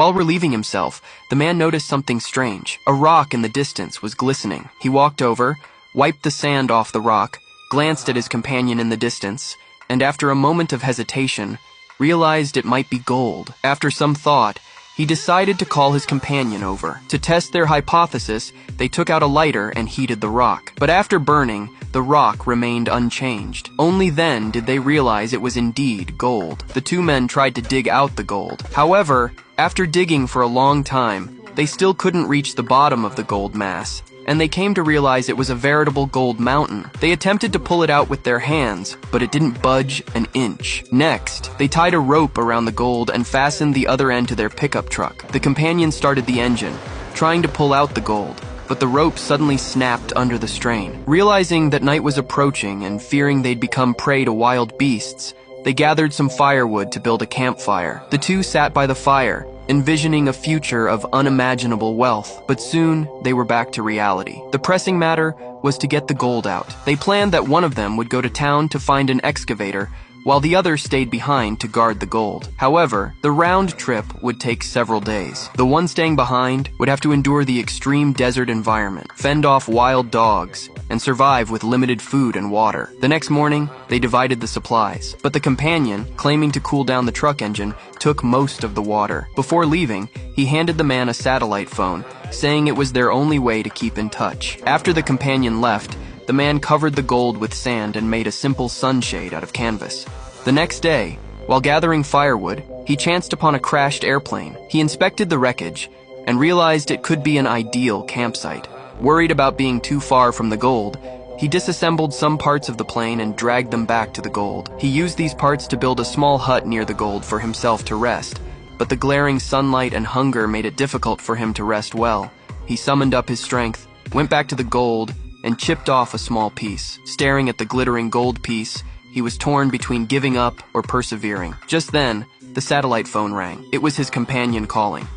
While relieving himself, the man noticed something strange. A rock in the distance was glistening. He walked over, wiped the sand off the rock, glanced at his companion in the distance, and after a moment of hesitation, realized it might be gold. After some thought, he decided to call his companion over. To test their hypothesis, they took out a lighter and heated the rock. But after burning, the rock remained unchanged. Only then did they realize it was indeed gold. The two men tried to dig out the gold. However, after digging for a long time, they still couldn't reach the bottom of the gold mass, and they came to realize it was a veritable gold mountain. They attempted to pull it out with their hands, but it didn't budge an inch. Next, they tied a rope around the gold and fastened the other end to their pickup truck. The companion started the engine, trying to pull out the gold, but the rope suddenly snapped under the strain. Realizing that night was approaching and fearing they'd become prey to wild beasts, they gathered some firewood to build a campfire. The two sat by the fire, envisioning a future of unimaginable wealth, but soon they were back to reality. The pressing matter was to get the gold out. They planned that one of them would go to town to find an excavator, while the other stayed behind to guard the gold. However, the round trip would take several days. The one staying behind would have to endure the extreme desert environment, fend off wild dogs, and survive with limited food and water. The next morning, they divided the supplies, but the companion, claiming to cool down the truck engine, took most of the water. Before leaving, he handed the man a satellite phone, saying it was their only way to keep in touch. After the companion left, the man covered the gold with sand and made a simple sunshade out of canvas. The next day, while gathering firewood, he chanced upon a crashed airplane. He inspected the wreckage and realized it could be an ideal campsite. Worried about being too far from the gold, he disassembled some parts of the plane and dragged them back to the gold. He used these parts to build a small hut near the gold for himself to rest, but the glaring sunlight and hunger made it difficult for him to rest well. He summoned up his strength, went back to the gold, and chipped off a small piece. Staring at the glittering gold piece, he was torn between giving up or persevering. Just then, the satellite phone rang. It was his companion calling.